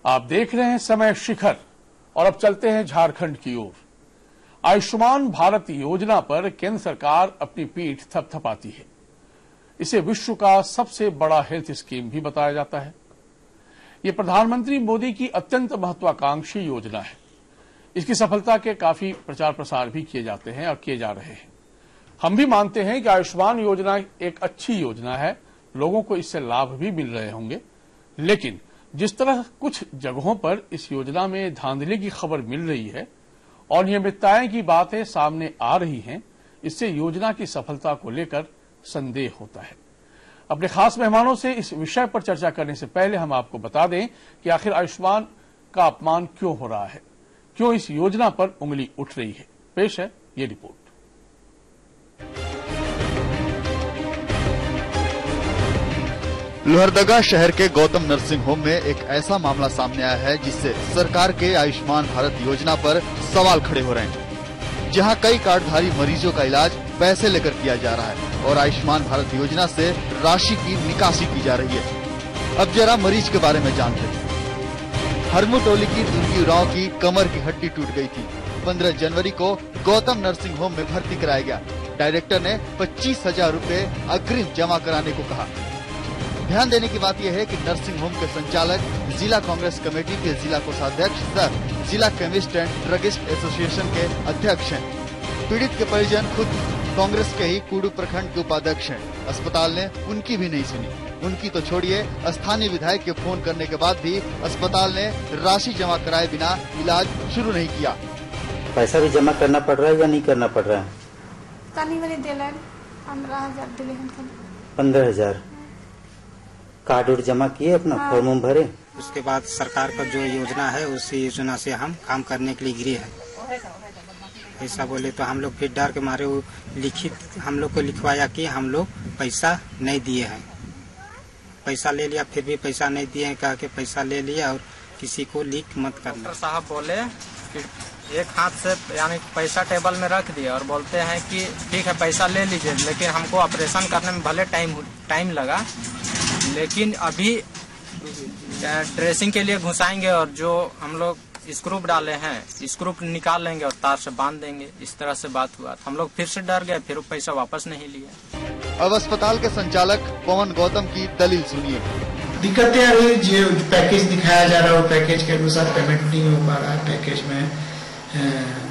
आप देख रहे हैं समय शिखर और अब चलते हैं झारखंड की ओर। आयुष्मान भारत योजना पर केंद्र सरकार अपनी पीठ थपथपाती है। इसे विश्व का सबसे बड़ा हेल्थ स्कीम भी बताया जाता है। ये प्रधानमंत्री मोदी की अत्यंत महत्वाकांक्षी योजना है। इसकी सफलता के काफी प्रचार प्रसार भी किए जाते हैं और किए जा रहे हैं। हम भी मानते हैं कि आयुष्मान योजना एक अच्छी योजना है, लोगों को इससे लाभ भी मिल रहे होंगे, लेकिन जिस तरह कुछ जगहों पर इस योजना में धांधली की खबर मिल रही है और नियमितताएं की बातें सामने आ रही हैं, इससे योजना की सफलता को लेकर संदेह होता है। अपने खास मेहमानों से इस विषय पर चर्चा करने से पहले हम आपको बता दें कि आखिर आयुष्मान का अपमान क्यों हो रहा है, क्यों इस योजना पर उंगली उठ रही है। पेश है ये रिपोर्ट। लोहरदगा शहर के गौतम नर्सिंग होम में एक ऐसा मामला सामने आया है जिससे सरकार के आयुष्मान भारत योजना पर सवाल खड़े हो रहे हैं, जहां कई कार्डधारी मरीजों का इलाज पैसे लेकर किया जा रहा है और आयुष्मान भारत योजना से राशि की निकासी की जा रही है। अब जरा मरीज के बारे में जानते हैं। हरमू टोली की दुर्गी उरांव की कमर की हड्डी टूट गई थी। 15 जनवरी को गौतम नर्सिंग होम में भर्ती कराया गया। डायरेक्टर ने 25,000 रूपए अग्रिम जमा कराने को कहा। ध्यान देने की बात यह है कि नर्सिंग होम के संचालक जिला कांग्रेस कमेटी के जिला कोषाध्यक्ष सर जिला केमिस्ट एंड ड्रगिस्ट एसोसिएशन के अध्यक्ष हैं। पीड़ित के परिजन खुद कांग्रेस के ही कुडू प्रखंड के उपाध्यक्ष हैं। अस्पताल ने उनकी भी नहीं सुनी। उनकी तो छोड़िए, स्थानीय विधायक के फोन करने के बाद भी अस्पताल ने राशि जमा कराए बिना इलाज शुरू नहीं किया। पैसा भी जमा करना पड़ रहा है या नहीं करना पड़ रहा है? 15,000 कार्ड जमा किए, अपना फॉर्म भरे। उसके बाद सरकार का जो योजना है उसी योजना से हम काम करने के लिए गिरे हैं। ऐसा बोले तो हम लोग फिर डर के मारे वो लिखित हम लोग को लिखवाया कि हम लोग पैसा नहीं दिए हैं। पैसा ले लिया, फिर भी पैसा नहीं दिए हैं, कहा कि पैसा ले लिया और किसी को लीक मत करना। डॉक्टर साहब बोले कि एक हाथ से यानी पैसा टेबल में रख दिया और बोलते हैं कि ठीक है पैसा ले लीजिए, लेकिन हमको ऑपरेशन करने में भले टाइम लगा, लेकिन अभी ड्रेसिंग के लिए घुसाएंगे और जो हम लोग स्क्रू डाले हैं स्क्रू निकाल लेंगे और तार से बांध देंगे। इस तरह से बात हुआ। हम लोग फिर से डर गए, फिर पैसा वापस नहीं लिया। अब अस्पताल के संचालक पवन गौतम की दलील सुनिए। दिक्कतें आ रही, जो पैकेज दिखाया जा रहा है वो पैकेज के अनुसार पेमेंट नहीं हो पा रहा है। पैकेज में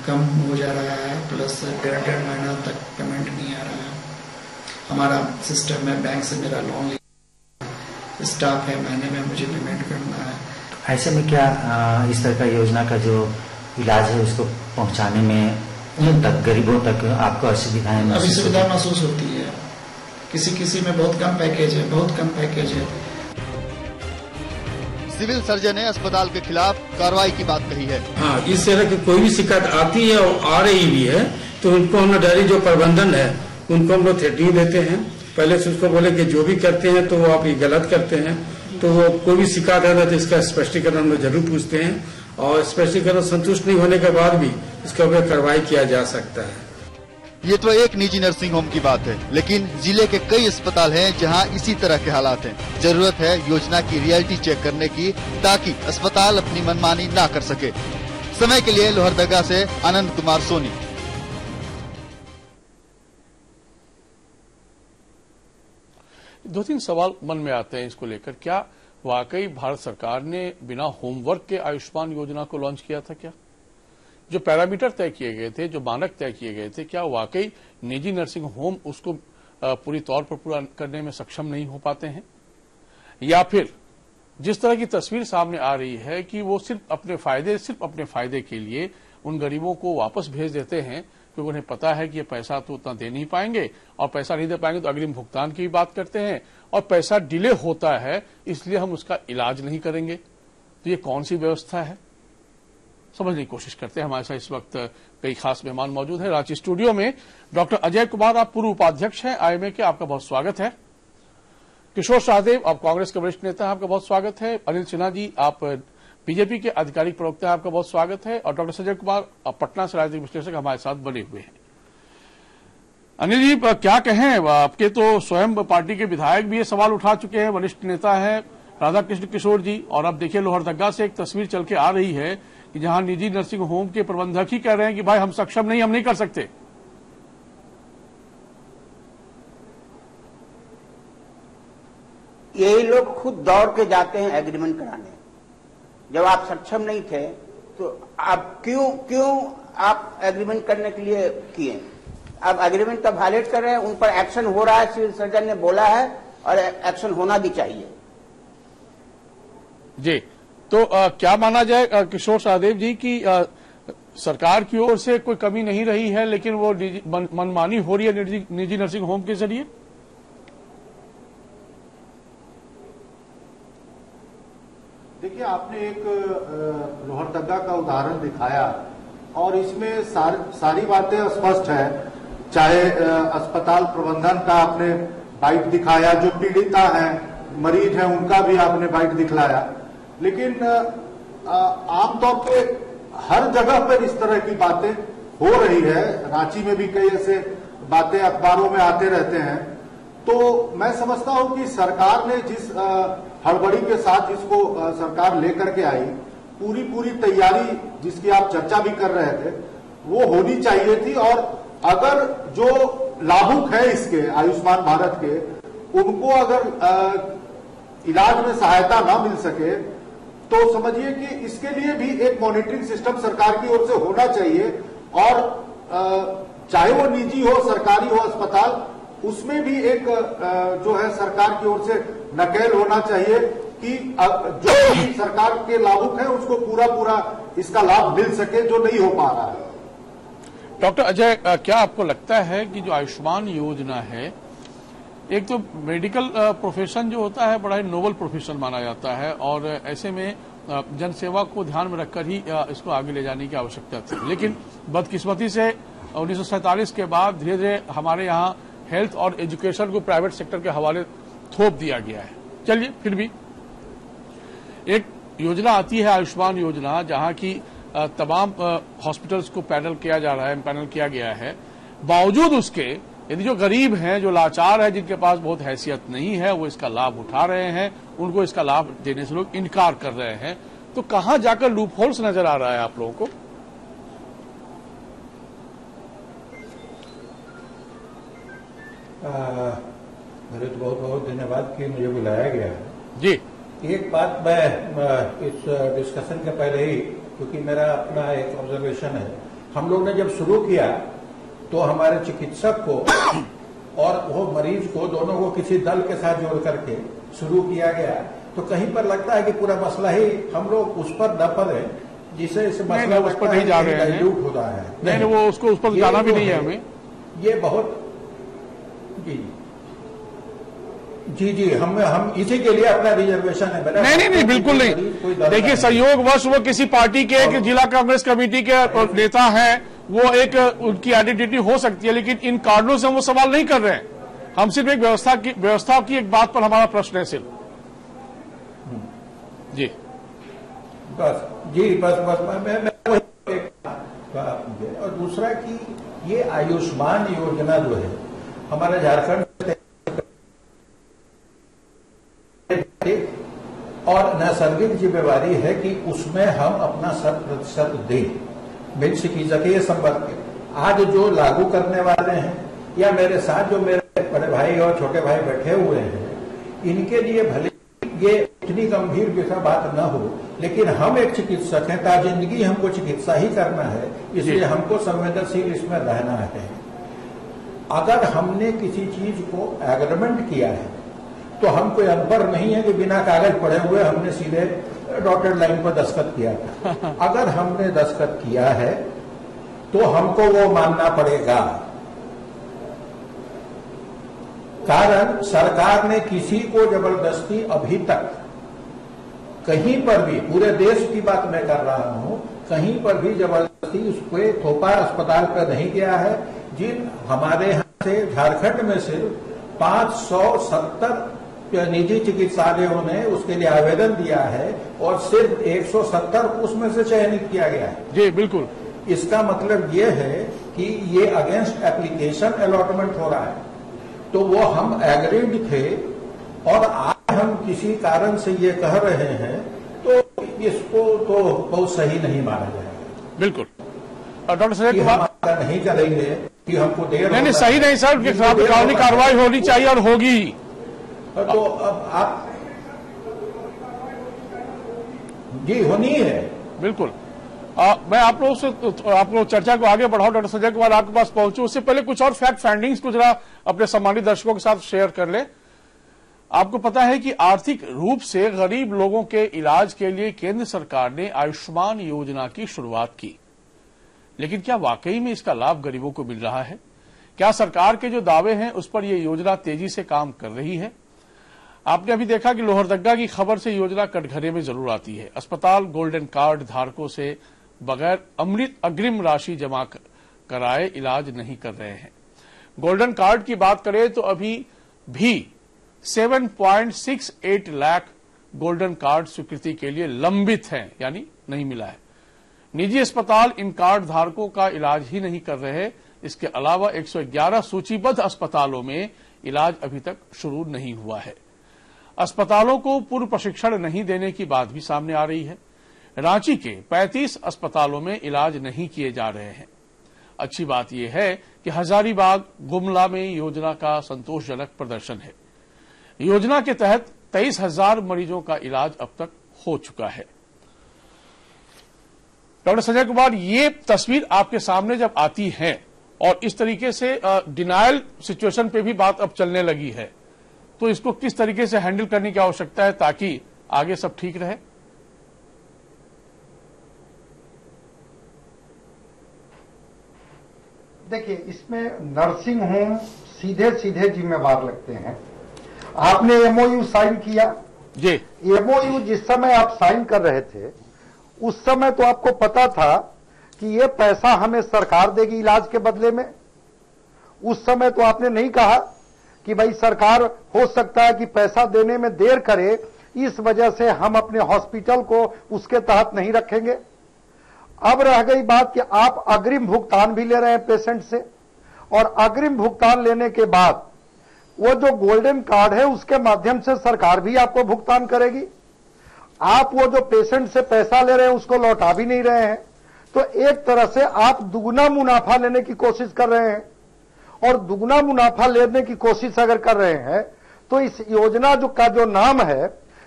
कम हो जा रहा है, प्लस 1.5 महीना तक पेमेंट नहीं आ रहा है। हमारा सिस्टम है, बैंक से मेरा लोन स्टाफ है, महीने में मुझे पेमेंट करना है। ऐसे में क्या इस तरह का योजना का जो इलाज है उसको पहुंचाने में तक गरीबों तक आपको असुविधाएं अभी सुविधा महसूस होती है। किसी में बहुत कम पैकेज है, बहुत कम पैकेज है। सिविल सर्जन ने अस्पताल के खिलाफ कार्रवाई की बात कही है। हाँ, इस तरह की कोई भी शिकायत आती है और आ रही भी है तो उनको हम डायरी जो प्रबंधन है उनको हम लोग थ्रेटनिंग देते हैं। पहले से उसको बोले कि जो भी करते हैं तो वो आप ये गलत करते हैं, तो वो कोई भी शिकायत आता है तो इसका स्पष्टीकरण हम लोग जरूर पूछते हैं और स्पष्टीकरण संतुष्ट नहीं होने के बाद भी इसके ऊपर कार्रवाई किया जा सकता है। ये तो एक निजी नर्सिंग होम की बात है, लेकिन जिले के कई अस्पताल हैं जहां इसी तरह के हालात हैं। जरूरत है योजना की रियलिटी चेक करने की, ताकि अस्पताल अपनी मनमानी ना कर सके। समय के लिए लोहरदगा से आनंद कुमार सोनी। दो तीन सवाल मन में आते हैं इसको लेकर। क्या वाकई भारत सरकार ने बिना होमवर्क के आयुष्मान योजना को लॉन्च किया था? क्या जो पैरामीटर तय किए गए थे, जो मानक तय किए गए थे, क्या वाकई निजी नर्सिंग होम उसको पूरी तौर पर पूरा करने में सक्षम नहीं हो पाते हैं? या फिर जिस तरह की तस्वीर सामने आ रही है कि वो सिर्फ अपने फायदे के लिए उन गरीबों को वापस भेज देते हैं क्योंकि उन्हें पता है कि ये पैसा तो उतना दे नहीं पाएंगे और पैसा नहीं दे पाएंगे तो अग्रिम भुगतान की भी बात करते हैं और पैसा डिले होता है इसलिए हम उसका इलाज नहीं करेंगे। तो ये कौन सी व्यवस्था है, समझने की कोशिश करते हैं। हमारे साथ इस वक्त कई खास मेहमान मौजूद हैं। रांची स्टूडियो में डॉक्टर अजय कुमार, आप पूर्व उपाध्यक्ष हैं आईएमए के, आपका बहुत स्वागत है। किशोर शाहदेव, आप कांग्रेस के वरिष्ठ नेता हैं, आपका बहुत स्वागत है। अनिल सिन्हा जी, आप बीजेपी के आधिकारिक प्रवक्ता हैं, आपका बहुत स्वागत है। और डॉक्टर संजय कुमार, आप पटना से राजनीतिक विश्लेषक हमारे साथ बने हुए हैं। अनिल जी, क्या कहें, आपके तो स्वयं पार्टी के विधायक भी ये सवाल उठा चुके हैं, वरिष्ठ नेता हैं, राधा कृष्ण किशोर जी। और अब देखिए लोहरदगा से एक तस्वीर चल के आ रही है कि जहां निजी नर्सिंग होम के प्रबंधक ही कह रहे हैं कि भाई हम सक्षम नहीं, हम नहीं कर सकते। यही लोग खुद दौड़ के जाते हैं एग्रीमेंट कराने। जब आप सक्षम नहीं थे तो आप क्यों आप एग्रीमेंट करने के लिए किए? आप एग्रीमेंट का वायलेट कर रहे हैं, उन पर एक्शन हो रहा है, सिविल सर्जन ने बोला है और एक्शन होना भी चाहिए। जी, तो क्या माना जाए किशोर सहदेव जी की सरकार की ओर से कोई कमी नहीं रही है, लेकिन वो मनमानी हो रही है निजी नर्सिंग होम के जरिए? देखिए, आपने एक लोहरदगा का उदाहरण दिखाया और इसमें सारी बातें स्पष्ट है। चाहे अस्पताल प्रबंधन का आपने बाइट दिखाया, जो पीड़िता है, मरीज है, उनका भी आपने बाइट दिखलाया, लेकिन आमतौर पे हर जगह पर इस तरह की बातें हो रही है। रांची में भी कई ऐसे बातें अखबारों में आते रहते हैं। तो मैं समझता हूं कि सरकार ने जिस हड़बड़ी के साथ इसको सरकार लेकर के आई, पूरी तैयारी जिसकी आप चर्चा भी कर रहे थे, वो होनी चाहिए थी। और अगर जो लाभुक है इसके आयुष्मान भारत के, उनको अगर इलाज में सहायता ना मिल सके तो समझिए कि इसके लिए भी एक मॉनिटरिंग सिस्टम सरकार की ओर से होना चाहिए। और चाहे वो निजी हो, सरकारी हो अस्पताल, उसमें भी एक जो है सरकार की ओर से नकेल होना चाहिए कि जो सरकार के लाभुक है उसको पूरा इसका लाभ मिल सके, जो नहीं हो पा रहा है। डॉक्टर अजय, क्या आपको लगता है कि जो आयुष्मान योजना है, एक तो मेडिकल प्रोफेशन जो होता है बड़ा ही नोबल प्रोफेशन माना जाता है और ऐसे में जनसेवा को ध्यान में रखकर ही इसको आगे ले जाने की आवश्यकता थी, लेकिन बदकिस्मती से 1947 के बाद धीरे धीरे हमारे यहाँ हेल्थ और एजुकेशन को प्राइवेट सेक्टर के हवाले थोप दिया गया है। चलिए, फिर भी एक योजना आती है आयुष्मान योजना, जहां की तमाम हॉस्पिटल्स को पैनल किया जा रहा है, पैनल किया गया है। बावजूद उसके यदि जो गरीब हैं, जो लाचार है, जिनके पास बहुत हैसियत नहीं है, वो इसका लाभ उठा रहे हैं, उनको इसका लाभ देने से लोग इनकार कर रहे हैं, तो कहां जाकर लूप होल्स नजर आ रहा है आप लोगों को? मेरे तो बहुत बहुत धन्यवाद कि मुझे बुलाया गया है। जी, एक बात मैं इस डिस्कशन के पहले ही, क्योंकि मेरा अपना एक ऑब्जर्वेशन है, हम लोग ने जब शुरू किया तो हमारे चिकित्सक को और वो मरीज को, दोनों को किसी दल के साथ जोड़ करके शुरू किया गया, तो कहीं पर लगता है कि पूरा मसला ही हम लोग उस पर न पड़े, जिसे इस मसला उस पर नहीं जा रहे हैं, हो रहा है। नहीं, वो उसको उस पर जाना भी नहीं है हमें। ये बहुत जी हम इसी के लिए अपना रिजर्वेशन है। नहीं, बिल्कुल नहीं। देखिए, संयोगवश वो किसी पार्टी के एक जिला कांग्रेस कमेटी के नेता हैं, वो एक उनकी आइडेंटिटी हो सकती है, लेकिन इन कारणों से हम वो सवाल नहीं कर रहे हैं। हम सिर्फ एक व्यवस्था की एक बात पर हमारा प्रश्न है सिर्फ। जी, बस मैं और दूसरा कि ये आयुष्मान योजना जो है हमारे झारखंड और नैसर्गिक जिम्मेवारी है कि उसमें हम अपना 100% दें। बिन चिकित्सकीय संपर्क के आज जो लागू करने वाले हैं, या मेरे साथ जो मेरे बड़े भाई और छोटे भाई बैठे हुए हैं, इनके लिए भले ये इतनी गंभीर विषय बात न हो, लेकिन हम एक चिकित्सक हैं, ताजिंदगी हमको चिकित्सा ही करना है, इसलिए हमको संवेदनशील इसमें रहना है। अगर हमने किसी चीज को एग्रीमेंट किया है तो हम कोई अनपढ़ नहीं है कि बिना कागज पढ़े हुए हमने सीधे डॉटेड लाइन पर दस्तखत किया था। अगर हमने दस्तखत किया है तो हमको वो मानना पड़ेगा। कारण सरकार ने किसी को जबरदस्ती अभी तक कहीं पर भी, पूरे देश की बात मैं कर रहा हूं, कहीं पर भी जबरदस्ती उसको थोपा अस्पताल पर नहीं किया है। जिन हमारे यहां से झारखंड में सिर्फ 570 निजी चिकित्सालयों ने उसके लिए आवेदन दिया है और सिर्फ 170 उसमें से चयनित किया गया है। जी, बिल्कुल। इसका मतलब ये है कि ये अगेंस्ट एप्लीकेशन अलॉटमेंट हो रहा है। तो वो हम एग्रीड थे और आज हम किसी कारण से ये कह रहे हैं तो इसको तो बहुत सही नहीं माना जाएगा। बिल्कुल। डॉक्टर संजय कुमार नहीं करेंगे कि हमको देर नहीं सही नहीं सर, उनके खिलाफ कानूनी कार्रवाई होनी चाहिए और होगी। तो अब आप जी होनी है। बिल्कुल। मैं आप लोगों से आपको चर्चा को आगे बढ़ाऊं, डॉक्टर संजय कुमार आपके पास पहुंचूं, उससे पहले कुछ और फैक्ट फाइंडिंग्स को जरा अपने सम्मानित दर्शकों के साथ शेयर कर ले। आपको पता है कि आर्थिक रूप से गरीब लोगों के इलाज के लिए केंद्र सरकार ने आयुष्मान योजना की शुरुआत की, लेकिन क्या वाकई में इसका लाभ गरीबों को मिल रहा है? क्या सरकार के जो दावे हैं उस पर यह योजना तेजी से काम कर रही है? आपने अभी देखा कि लोहरदग्गा की खबर से योजना कटघरे में जरूर आती है। अस्पताल गोल्डन कार्ड धारकों से बगैर अग्रिम राशि जमा कराए इलाज नहीं कर रहे हैं। गोल्डन कार्ड की बात करें तो अभी भी 7.68 लाख गोल्डन कार्ड स्वीकृति के लिए लंबित हैं, यानी नहीं मिला है। निजी अस्पताल इन कार्ड धारकों का इलाज ही नहीं कर रहे। इसके अलावा 111 सूचीबद्ध अस्पतालों में इलाज अभी तक शुरू नहीं हुआ है। अस्पतालों को पूर्व प्रशिक्षण नहीं देने की बात भी सामने आ रही है। रांची के 35 अस्पतालों में इलाज नहीं किए जा रहे हैं। अच्छी बात यह है कि हजारीबाग, गुमला में योजना का संतोषजनक प्रदर्शन है। योजना के तहत 23,000 मरीजों का इलाज अब तक हो चुका है। डॉक्टर संजय कुमार, ये तस्वीर आपके सामने जब आती है और इस तरीके से डिनायल सिचुएशन पे भी बात अब चलने लगी है, तो इसको किस तरीके से हैंडल करने की आवश्यकता है ताकि आगे सब ठीक रहे? देखिए, इसमें नर्सिंग होम सीधे सीधे जिम्मेवार लगते हैं। आपने एमओयू साइन किया जी। एमओयू जिस समय आप साइन कर रहे थे उस समय तो आपको पता था कि ये पैसा हमें सरकार देगी इलाज के बदले में। उस समय तो आपने नहीं कहा कि भाई सरकार हो सकता है कि पैसा देने में देर करे, इस वजह से हम अपने हॉस्पिटल को उसके तहत नहीं रखेंगे। अब रह गई बात कि आप अग्रिम भुगतान भी ले रहे हैं पेशेंट से, और अग्रिम भुगतान लेने के बाद वो जो गोल्डन कार्ड है उसके माध्यम से सरकार भी आपको भुगतान करेगी। आप वो जो पेशेंट से पैसा ले रहे हैं उसको लौटा भी नहीं रहे हैं, तो एक तरह से आप दुगना मुनाफा लेने की कोशिश कर रहे हैं। और दुगना मुनाफा लेने की कोशिश अगर कर रहे हैं तो इस योजना का जो नाम है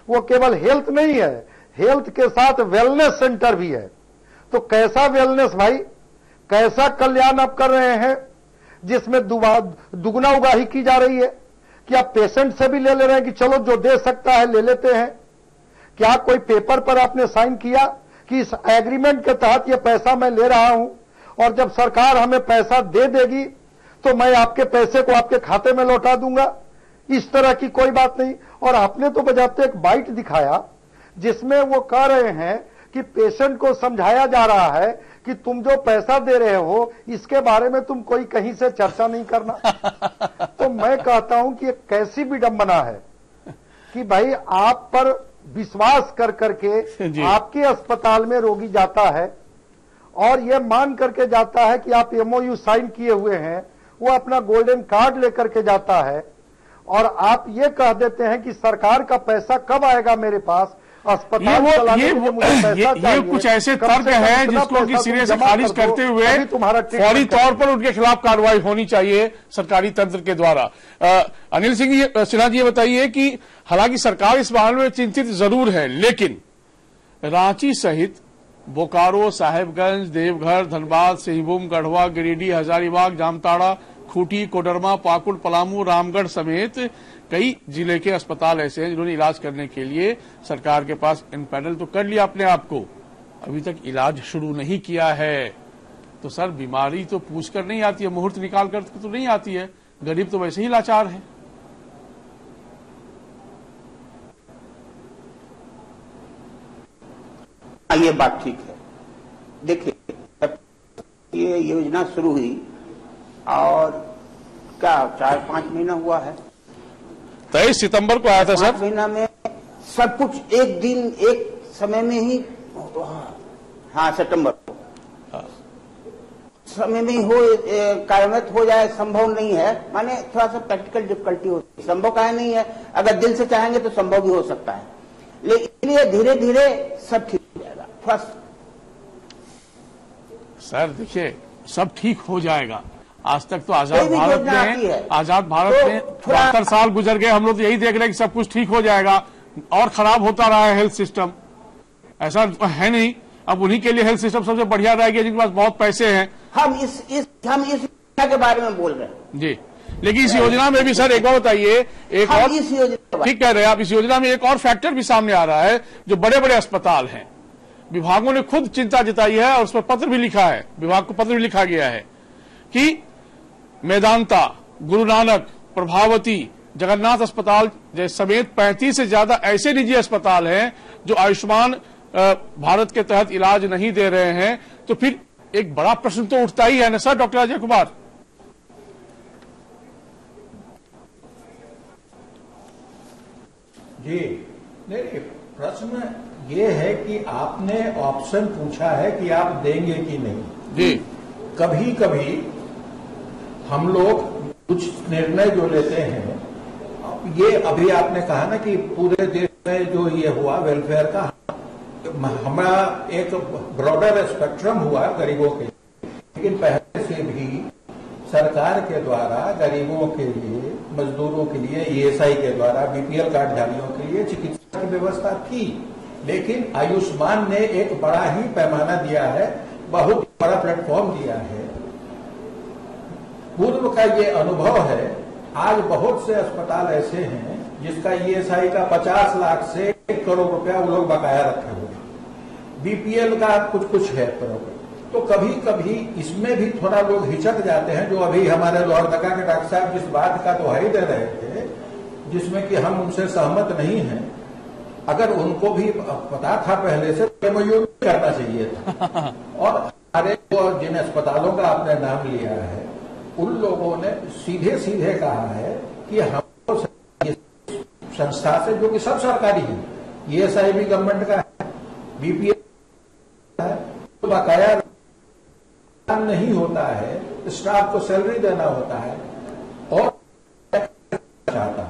वो केवल हेल्थ नहीं है, हेल्थ के साथ वेलनेस सेंटर भी है। तो कैसा वेलनेस भाई, कैसा कल्याण आप कर रहे हैं जिसमें दुगना उगाही की जा रही है? कि आप पेशेंट से भी ले रहे हैं कि चलो जो दे सकता है ले लेते हैं? क्या कोई पेपर पर आपने साइन किया कि इस एग्रीमेंट के तहत ये पैसा मैं ले रहा हूं और जब सरकार हमें पैसा दे देगी तो मैं आपके पैसे को आपके खाते में लौटा दूंगा? इस तरह की कोई बात नहीं। और आपने तो बजाते एक बाइट दिखाया जिसमें वो कह रहे हैं कि पेशेंट को समझाया जा रहा है कि तुम जो पैसा दे रहे हो इसके बारे में तुम कोई कहीं से चर्चा नहीं करना। तो मैं कहता हूं कि कैसी विडंबना है कि भाई आप पर विश्वास कर करके आपके अस्पताल में रोगी जाता है और यह मान करके जाता है कि आप एमओयू साइन किए हुए हैं, वो अपना गोल्डन कार्ड लेकर के जाता है और आप ये कह देते हैं कि सरकार का पैसा कब आएगा मेरे पास, अस्पताल ये कुछ ऐसे तर्क हैं जिसको कि सिरे से खारिज करते हुए फौरी तौर पर उनके खिलाफ कार्रवाई होनी चाहिए सरकारी तंत्र के द्वारा। अनिल सिन्हा जी, ये बताइए कि हालांकि सरकार इस मामले में चिंतित जरूर है, लेकिन रांची सहित बोकारो, साहेबगंज, देवघर, धनबाद, सिंहभूम, गढ़वा, गिरिडीह, हजारीबाग, जामताड़ा, खूंटी, कोडरमा, पाकुड़, पलामू, रामगढ़ समेत कई जिले के अस्पताल ऐसे हैं जिन्होंने इलाज करने के लिए सरकार के पास इनपैनल तो कर लिया अपने आप को, अभी तक इलाज शुरू नहीं किया है। तो सर, बीमारी तो पूछकर नहीं आती है, मुहूर्त निकाल कर तो नहीं आती है। गरीब तो वैसे ही लाचार है। ये बात ठीक है। देखिए, ये योजना शुरू हुई और क्या 4-5 महीना हुआ है। 23 सितंबर को आया था सर। 5 महीना में सब कुछ एक दिन एक समय में ही, हाँ सितंबर को समय में हो कार्यान्वित हो जाए संभव नहीं है, माने थोड़ा सा प्रैक्टिकल डिफिकल्टी होती है। संभव काहे नहीं है, अगर दिल से चाहेंगे तो संभव भी हो सकता है, लेकिन धीरे धीरे सब ठीक हो जाएगा। फर्स्ट सर देखिए, सब ठीक हो जाएगा। आज तक तो आजाद भारत में 72 साल गुजर गए, हम लोग तो यही देख रहे हैं कि सब कुछ ठीक हो जाएगा, और खराब होता रहा है हेल्थ सिस्टम। ऐसा है नहीं, अब उन्हीं के लिए हेल्थ सिस्टम सबसे बढ़िया रहेगी जिनके पास बहुत पैसे हैं। हम इस योजना के बारे में बोल रहे हैं जी, लेकिन इस योजना में भी सर एक बात बताइए, एक और ठीक कह रहे हैं आप, इस योजना में एक और फैक्टर भी सामने आ रहा है, जो बड़े बड़े अस्पताल हैं, विभागों ने खुद चिंता जताई है और उस पर पत्र भी लिखा है, विभाग को पत्र भी लिखा गया है कि मेदांता, गुरु नानक, प्रभावती, जगन्नाथ अस्पताल जैसे समेत 35 से ज्यादा ऐसे निजी अस्पताल हैं जो आयुष्मान भारत के तहत इलाज नहीं दे रहे हैं। तो फिर एक बड़ा प्रश्न तो उठता ही है ना सर, डॉक्टर अजय कुमार। जी नहीं, प्रश्न ये है कि आपने ऑप्शन पूछा है कि आप देंगे कि नहीं। जी, कभी कभी हम लोग कुछ निर्णय जो लेते हैं, ये अभी आपने कहा ना कि पूरे देश में जो ये हुआ वेलफेयर का, हमारा एक ब्रॉडर स्पेक्ट्रम हुआ गरीबों के लिए, लेकिन पहले से भी सरकार के द्वारा गरीबों के लिए, मजदूरों के लिए, ईएसआई के द्वारा, बीपीएल कार्डधारियों के लिए चिकित्सा की व्यवस्था थी। लेकिन आयुष्मान ने एक बड़ा ही पैमाना दिया है, बहुत बड़ा प्लेटफॉर्म दिया है। पूर्व का ये अनुभव है, आज बहुत से अस्पताल ऐसे हैं जिसका ईएसआई का 50 लाख से 1 करोड़ रुपया वो लोग बकाया रखे हुए, बीपीएल का कुछ है। तो कभी कभी इसमें भी थोड़ा लोग हिचक जाते हैं, जो अभी हमारे लोहरदगा के डॉक्टर साहब जिस बात का दुहाई दे रहे थे, जिसमें कि हम उनसे सहमत नहीं हैं, अगर उनको भी पता था पहले से तो एमओयू करना चाहिए था। और हमारे जिन अस्पतालों का आपने नाम लिया है, उन लोगों ने सीधे सीधे कहा है कि हमको संस्था से, जो कि सब सरकारी है, ईएसआई भी गवर्नमेंट का है, बीपीएल है, तो बकाया नहीं होता है, स्टाफ को सैलरी देना होता है, और चाहता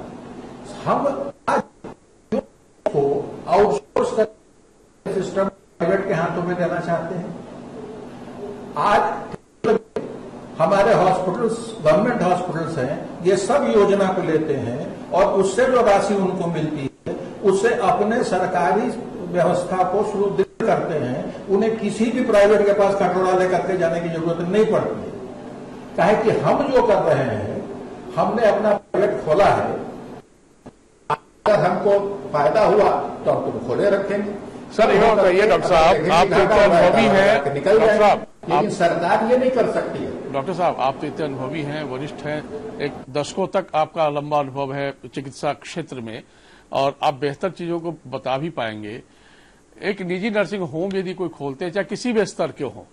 हम आज को आउटसोर्स कर सिस्टम प्राइवेट के हाथों में देना चाहते हैं। आज हमारे हॉस्पिटल्स, गवर्नमेंट हॉस्पिटल्स हैं, ये सब योजना को लेते हैं और उससे जो राशि उनको मिलती है उससे अपने सरकारी व्यवस्था को सुदृढ़ करते हैं। उन्हें किसी भी प्राइवेट के पास कटोरा लेकर के जाने की जरूरत नहीं पड़ती है। काहे कि हम जो कर रहे हैं, हमने अपना प्राइवेट खोला है, अगर हमको फायदा हुआ तो हम तुम खोले रखेंगे। सर एक बात बताइए डॉक्टर साहब, आप तो इतने अनुभवी हैं, निकल डॉक्टर साहब, लेकिन सरकार ये नहीं कर सकती है। डॉक्टर साहब आप तो इतने अनुभवी हैं, वरिष्ठ हैं, एक दशकों तक आपका लंबा अनुभव है चिकित्सा क्षेत्र में, और आप बेहतर चीजों को बता भी पाएंगे। एक निजी नर्सिंग होम यदि कोई खोलते हैं, चाहे किसी भी स्तर के हो,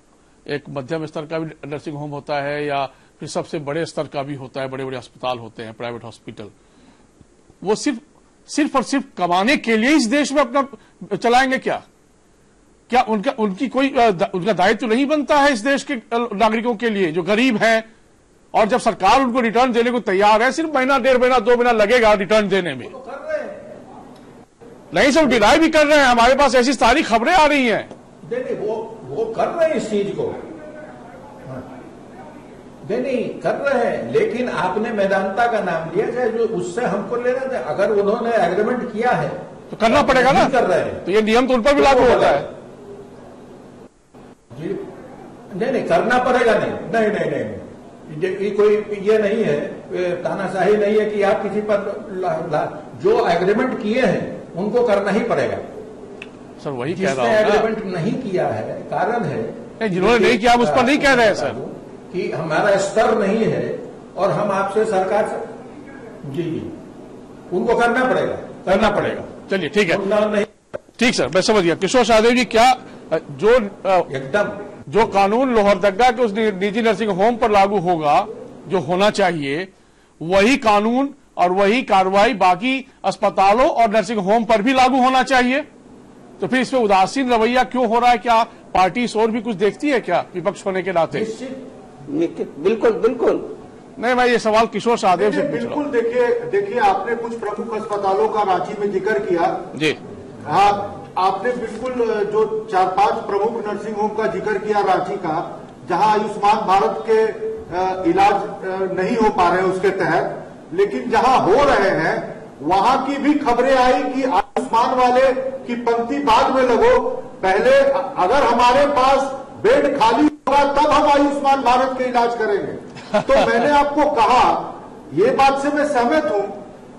एक मध्यम स्तर का भी नर्सिंग होम होता है या फिर सबसे बड़े स्तर का भी होता है, बड़े बड़े अस्पताल होते हैं, प्राइवेट हॉस्पिटल, वो सिर्फ और सिर्फ कमाने के लिए इस देश में अपना चलाएंगे क्या? क्या उनकी कोई उनका दायित्व नहीं बनता है इस देश के नागरिकों के लिए जो गरीब हैं? और जब सरकार उनको रिटर्न देने को तैयार है, सिर्फ महीना, 1.5 महीना, 2 महीना लगेगा रिटर्न देने में, नहीं सब डिनाई भी कर रहे हैं। हमारे पास ऐसी सारी खबरें आ रही हैं। नहीं, वो कर रहे हैं इस चीज को, नहीं कर रहे हैं। लेकिन आपने मेदांता का नाम लिया, चाहे जो उससे हमको लेना था, अगर उन्होंने एग्रीमेंट किया है तो करना पड़ेगा ना। कर रहे हैं तो ये नियम तो उन पर भी लागू होता है। जी नहीं, करना पड़ेगा। नहीं, ये कोई ये नहीं है, तानाशाही नहीं है कि आप किसी पर जो एग्रीमेंट किए हैं उनको करना ही पड़ेगा। सर वही कह रहा हूं, एग्रीमेंट नहीं किया है, कारण है जिन्होंने नहीं किया उस पर नहीं कह रहे हैं सर कि हमारा स्तर नहीं है और हम आपसे सरकार से जी उनको करना पड़ेगा। चलिए ठीक है, ठीक सर, मैं समझ गया। किशोर शाहदेव जी, क्या जो एकदम जो कानून लोहरदगा के उस निजी नर्सिंग होम पर लागू होगा, जो होना चाहिए, वही कानून और वही कार्रवाई बाकी अस्पतालों और नर्सिंग होम पर भी लागू होना चाहिए? तो फिर इसमें उदासीन रवैया क्यों हो रहा है? क्या पार्टी इस और भी कुछ देखती है क्या, विपक्ष होने के नाते? बिल्कुल बिल्कुल नहीं, मैं ये सवाल किशोर सहदेव से पूछ रहा हूं। बिल्कुल, देखिए आपने कुछ प्रमुख अस्पतालों का रांची में जिक्र किया जी। हाँ, आपने बिल्कुल जो 4-5 प्रमुख नर्सिंग होम का जिक्र किया रांची का, जहां आयुष्मान भारत के इलाज नहीं हो पा रहे उसके तहत, लेकिन जहां हो रहे हैं वहां की भी खबरें आई कि आयुष्मान वाले की पंक्ति बाद में लगो, पहले अगर हमारे पास बेड खाली होगा तब हम आयुष्मान भारत के इलाज करेंगे। तो मैंने आपको कहा, ये बात से मैं सहमत हूं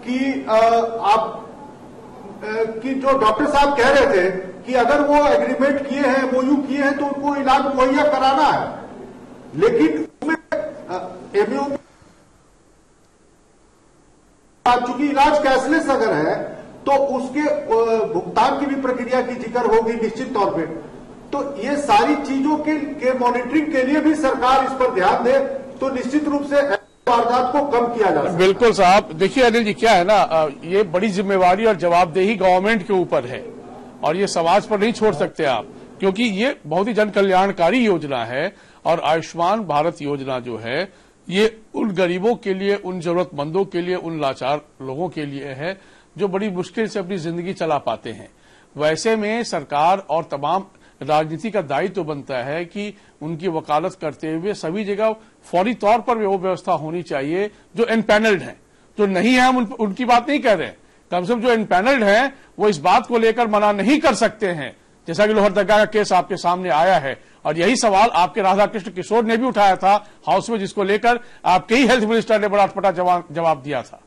कि आप कि जो डॉक्टर साहब कह रहे थे कि अगर वो एग्रीमेंट किए हैं, MOU किए हैं, तो उनको इलाज मुहैया कराना है, लेकिन उसमें MOU चूंकि इलाज कैशलेस अगर है तो उसके भुगतान की भी प्रक्रिया की जिक्र होगी निश्चित तौर पे। तो ये सारी चीजों के मॉनिटरिंग के लिए भी सरकार इस पर ध्यान दे तो निश्चित रूप से वारदात को कम किया जा सकता है। बिल्कुल साहब, देखिए अनिल जी, क्या है ना, ये बड़ी जिम्मेवारी और जवाबदेही गवर्नमेंट के ऊपर है और ये समाज पर नहीं छोड़ सकते आप, क्योंकि ये बहुत ही जन कल्याणकारी योजना है। और आयुष्मान भारत योजना जो है ये उन गरीबों के लिए, उन जरूरतमंदों के लिए, उन लाचार लोगों के लिए है जो बड़ी मुश्किल से अपनी जिंदगी चला पाते हैं। वैसे में सरकार और तमाम राजनीति का दायित्व तो बनता है कि उनकी वकालत करते हुए सभी जगह फौरी तौर पर वो व्यवस्था होनी चाहिए जो एनपैनल्ड है। जो नहीं है हम उनकी बात नहीं कर रहे हैं, कम से कम जो एनपैनल्ड है वो इस बात को लेकर मना नहीं कर सकते हैं, जैसा कि लोहरदगा का केस आपके सामने आया है। और यही सवाल आपके राधाकृष्ण किशोर ने भी उठाया था हाउस में, जिसको लेकर आपके ही हेल्थ मिनिस्टर ने बड़ा अटपटा जवाब दिया था।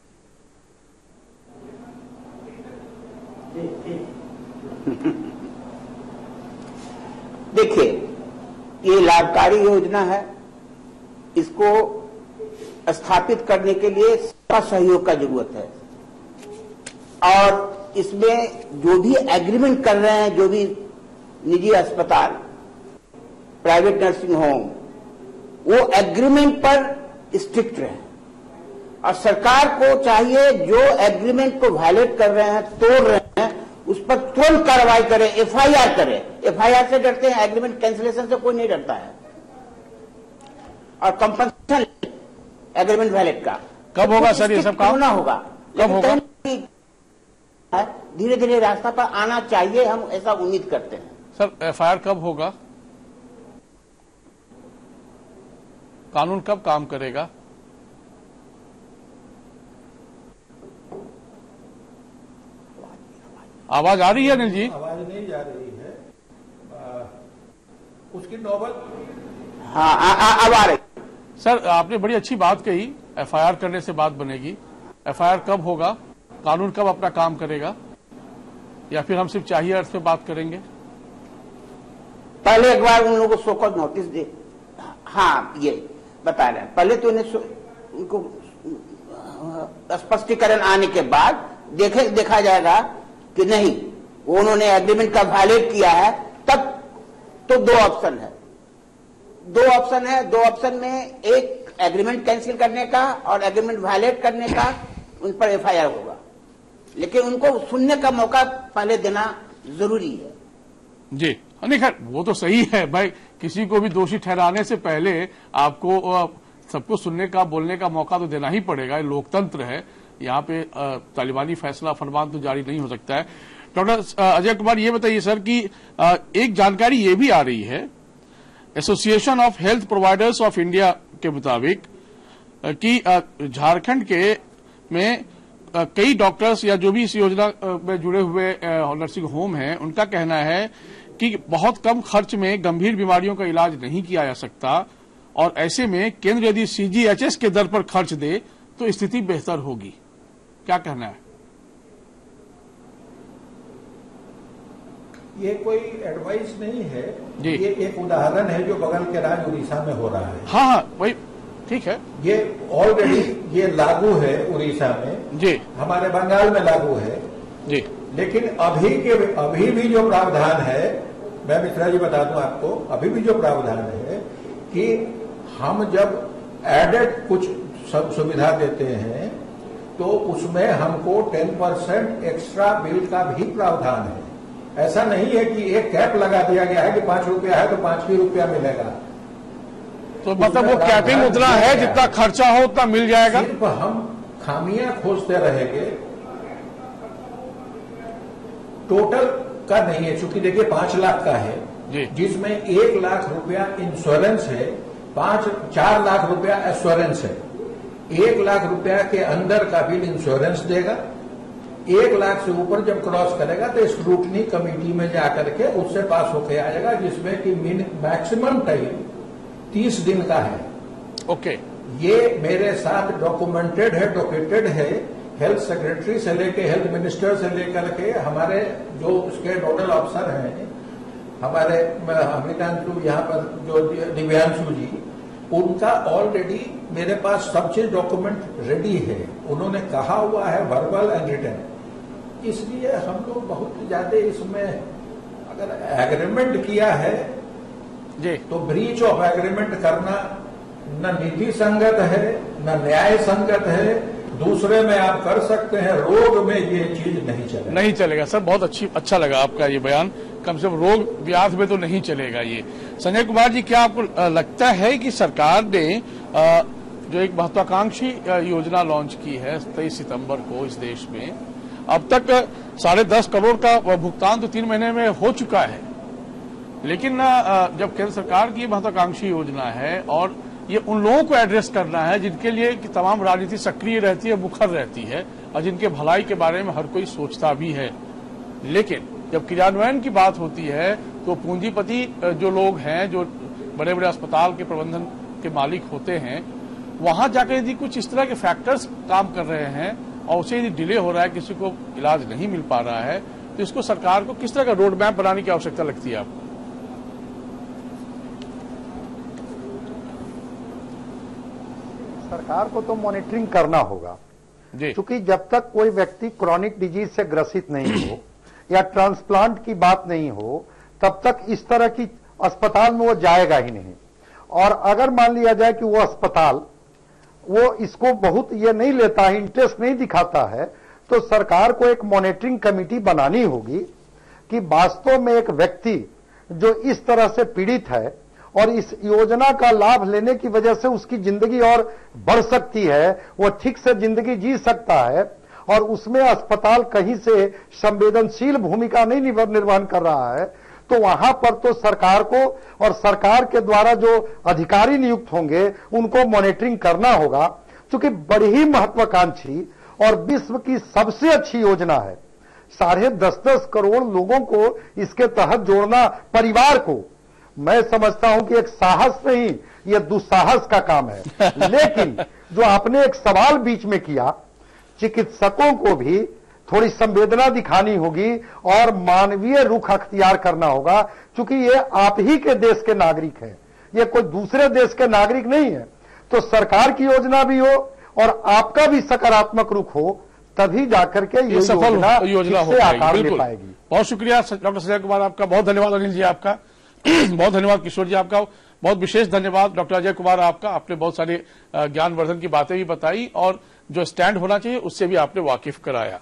देखिए, ये लाभकारी योजना है, इसको स्थापित करने के लिए सबका सहयोग का जरूरत है। और इसमें जो भी एग्रीमेंट कर रहे हैं, जो भी निजी अस्पताल, प्राइवेट नर्सिंग होम, वो एग्रीमेंट पर स्ट्रिक्ट रहे और सरकार को चाहिए जो एग्रीमेंट को वायलेट कर रहे हैं, तोड़ रहे हैं, उस पर तुरंत कार्रवाई करे, FIR करे। FIR से डरते हैं, एग्रीमेंट कैंसिलेशन से कोई नहीं डरता है। और कंपनसेशन एग्रीमेंट वायलेट का कब होगा सर ये सब काम? होना होगा, कब होगा? धीरे धीरे रास्ता पर आना चाहिए, हम ऐसा उम्मीद करते हैं। सर FIR कब होगा? कानून कब काम करेगा? आवाज आ रही है अनिल जी? आवाज नहीं जा रही है, उसकी नौबत। हाँ, अब आ रही। सर आपने बड़ी अच्छी बात कही, FIR करने से बात बनेगी। FIR कब होगा? कानून कब अपना काम करेगा? या फिर हम सिर्फ चाहिए अर्थ पे बात करेंगे? पहले एक बार उन लोगों को शोकॉज नोटिस दे। हाँ, ये बता रहे हैं, पहले तो उनको स्पष्टीकरण आने के बाद देखा जाएगा कि नहीं वो उन्होंने एग्रीमेंट का वायलेट किया है, तब तो दो ऑप्शन है। दो ऑप्शन में एक एग्रीमेंट कैंसिल करने का और एग्रीमेंट वायलेट करने का, उन पर FIR होगा, लेकिन उनको सुनने का मौका पहले देना जरूरी है। जी नहीं, खैर वो तो सही है भाई, किसी को भी दोषी ठहराने से पहले आपको सबको सुनने का, बोलने का मौका तो देना ही पड़ेगा। ये लोकतंत्र है, यहाँ पे तालिबानी फैसला फरमान तो जारी नहीं हो सकता है। डॉक्टर अजय कुमार, ये बताइए सर कि एक जानकारी ये भी आ रही है association of health providers of India के मुताबिक कि झारखंड के में कई डॉक्टर्स या जो भी इस योजना में जुड़े हुए नर्सिंग होम हैं, उनका कहना है कि बहुत कम खर्च में गंभीर बीमारियों का इलाज नहीं किया जा सकता और ऐसे में केंद्र यदि CGHS के दर पर खर्च दे तो स्थिति बेहतर होगी। क्या कहना है? ये कोई एडवाइस नहीं है, ये एक उदाहरण है जो बगल के राज्य उड़ीसा में हो रहा है। हाँ, वही ठीक है। ये ऑलरेडी ये लागू है उड़ीसा में जी, हमारे बंगाल में लागू है जी, लेकिन अभी भी जो प्रावधान है, मैं मिश्रा जी बता दूं आपको, अभी भी जो प्रावधान है कि हम जब एडेड कुछ सब सुविधा देते हैं तो उसमें हमको 10% एक्स्ट्रा बिल का भी प्रावधान है। ऐसा नहीं है कि एक कैप लगा दिया गया है कि 5 रुपया है तो 5 ही रुपया मिलेगा। तो मतलब वो कैपिंग उतना है जितना खर्चा हो उतना मिल जाएगा। सिर्फ हम खामियां खोजते रहेंगे, टोटल का नहीं है। चूंकि देखिए 5 लाख का है, जिसमें 1 लाख रुपया इंश्योरेंस है, 4 लाख रुपया एश्योरेंस है। 1 लाख रुपया के अंदर का बिल इंश्योरेंस देगा, 1 लाख से ऊपर जब क्रॉस करेगा तो स्क्रूटनी कमेटी में जाकर के उससे पास होके आएगा, जिसमें कि मैक्सिमम टाइम 30 दिन का है। ओके, ये मेरे साथ डॉक्यूमेंटेड है, डॉक्यूमेंटेड है। हेल्थ सेक्रेटरी से लेके हेल्थ मिनिस्टर से लेकर के हमारे जो उसके नोडल ऑफिसर हैं, हमारे अमितांशु यहाँ पर जो दिव्यांशु जी, उनका ऑलरेडी मेरे पास सब चीज डॉक्यूमेंट रेडी है। उन्होंने कहा हुआ है वर्बल एंड रिटन। इसलिए हम लोग बहुत ज्यादा इसमें अगर एग्रीमेंट किया है जी, तो ब्रीच ऑफ एग्रीमेंट करना न नीति संगत है न न्याय संगत है। दूसरे में आप कर सकते हैं, रोग में ये चीज नहीं चलेगा सर। बहुत अच्छा लगा आपका ये बयान। कम से कम रोग व्याध में तो नहीं चलेगा ये। संजय कुमार जी, क्या आपको लगता है कि सरकार ने जो एक महत्वाकांक्षी योजना लॉन्च की है 23 सितंबर को इस देश में, अब तक 10.5 करोड़ का भुगतान तो 3 महीने में हो चुका है, लेकिन जब केंद्र सरकार की महत्वाकांक्षी योजना है और ये उन लोगों को एड्रेस करना है जिनके लिए कि तमाम राजनीति सक्रिय रहती है, मुखर रहती है और जिनके भलाई के बारे में हर कोई सोचता भी है, लेकिन जब क्रियान्वयन की बात होती है तो पूंजीपति जो लोग हैं, जो बड़े बड़े अस्पताल के प्रबंधन के मालिक होते हैं, वहां जाकर यदि कुछ इस तरह के फैक्टर्स काम कर रहे हैं और उसे यदि डिले हो रहा है, किसी को इलाज नहीं मिल पा रहा है, तो इसको सरकार को किस तरह का रोड मैप बनाने की आवश्यकता लगती है आपको? सरकार को तो मॉनिटरिंग करना होगा, क्योंकि जब तक कोई व्यक्ति क्रॉनिक डिजीज से ग्रसित नहीं हो या ट्रांसप्लांट की बात नहीं हो, तब तक इस तरह की अस्पताल में वो जाएगा ही नहीं। और अगर मान लिया जाए कि वो अस्पताल वो इसको बहुत ये नहीं लेता है, इंटरेस्ट नहीं दिखाता है, तो सरकार को एक मॉनिटरिंग कमेटी बनानी होगी कि वास्तव में एक व्यक्ति जो इस तरह से पीड़ित है और इस योजना का लाभ लेने की वजह से उसकी जिंदगी और बढ़ सकती है, वो ठीक से जिंदगी जी सकता है, और उसमें अस्पताल कहीं से संवेदनशील भूमिका नहीं निर्वहन कर रहा है, तो वहां पर तो सरकार को और सरकार के द्वारा जो अधिकारी नियुक्त होंगे उनको मॉनिटरिंग करना होगा, क्योंकि बड़ी ही महत्वाकांक्षी और विश्व की सबसे अच्छी योजना है। 10.5 करोड़ लोगों को इसके तहत जोड़ना, परिवार को, मैं समझता हूं कि एक साहस नहीं, यह दुस्साहस का काम है। लेकिन जो आपने एक सवाल बीच में किया, चिकित्सकों को भी थोड़ी संवेदना दिखानी होगी और मानवीय रुख अख्तियार करना होगा, क्योंकि ये आप ही के देश के नागरिक हैं, ये कोई दूसरे देश के नागरिक नहीं है। तो सरकार की योजना भी हो और आपका भी सकारात्मक रुख हो, तभी जाकर के ये योजना हो आकार ले पाएगी। बहुत शुक्रिया डॉक्टर संजय कुमार, आपका बहुत धन्यवाद। अनिल जी आपका बहुत धन्यवाद। किशोर जी आपका बहुत विशेष धन्यवाद। डॉक्टर अजय कुमार आपका, आपने बहुत सारे ज्ञानवर्धन की बातें भी बताई और जो स्टैंड होना चाहिए उससे भी आपने वाकिफ कराया।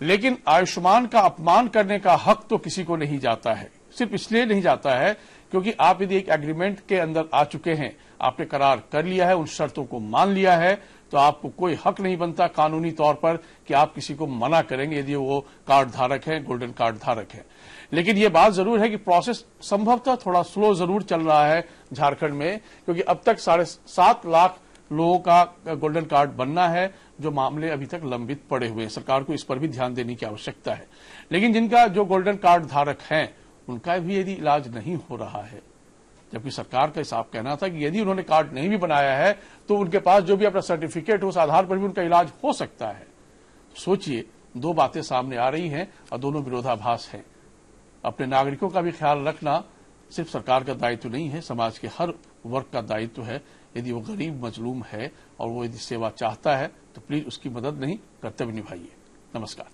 लेकिन आयुष्मान का अपमान करने का हक तो किसी को नहीं जाता है, सिर्फ इसलिए नहीं जाता है क्योंकि आप यदि एक एग्रीमेंट के अंदर आ चुके हैं, आपने करार कर लिया है, उन शर्तों को मान लिया है, तो आपको कोई हक नहीं बनता कानूनी तौर पर कि आप किसी को मना करेंगे यदि वो कार्ड धारक है, गोल्डन कार्ड धारक है। लेकिन ये बात जरूर है कि प्रोसेस संभवतः थोड़ा स्लो जरूर चल रहा है झारखंड में, क्योंकि अब तक 7.5 लाख लोगों का गोल्डन कार्ड बनना है, जो मामले अभी तक लंबित पड़े हुए हैं। सरकार को इस पर भी ध्यान देने की आवश्यकता है। लेकिन जिनका जो गोल्डन कार्ड धारक हैं, उनका भी यदि इलाज नहीं हो रहा है, जबकि सरकार का साफ कहना था कि यदि उन्होंने कार्ड नहीं भी बनाया है तो उनके पास जो भी अपना सर्टिफिकेट हो उस आधार पर भी उनका इलाज हो सकता है। सोचिए, 2 बातें सामने आ रही हैं और दोनों विरोधाभास हैं। अपने नागरिकों का भी ख्याल रखना सिर्फ सरकार का दायित्व नहीं है, समाज के हर वर्ग का दायित्व है। यदि वो गरीब मजलूम है और वो यदि सेवा चाहता है तो प्लीज उसकी मदद नहीं, कर्तव्य निभाइए। नमस्कार।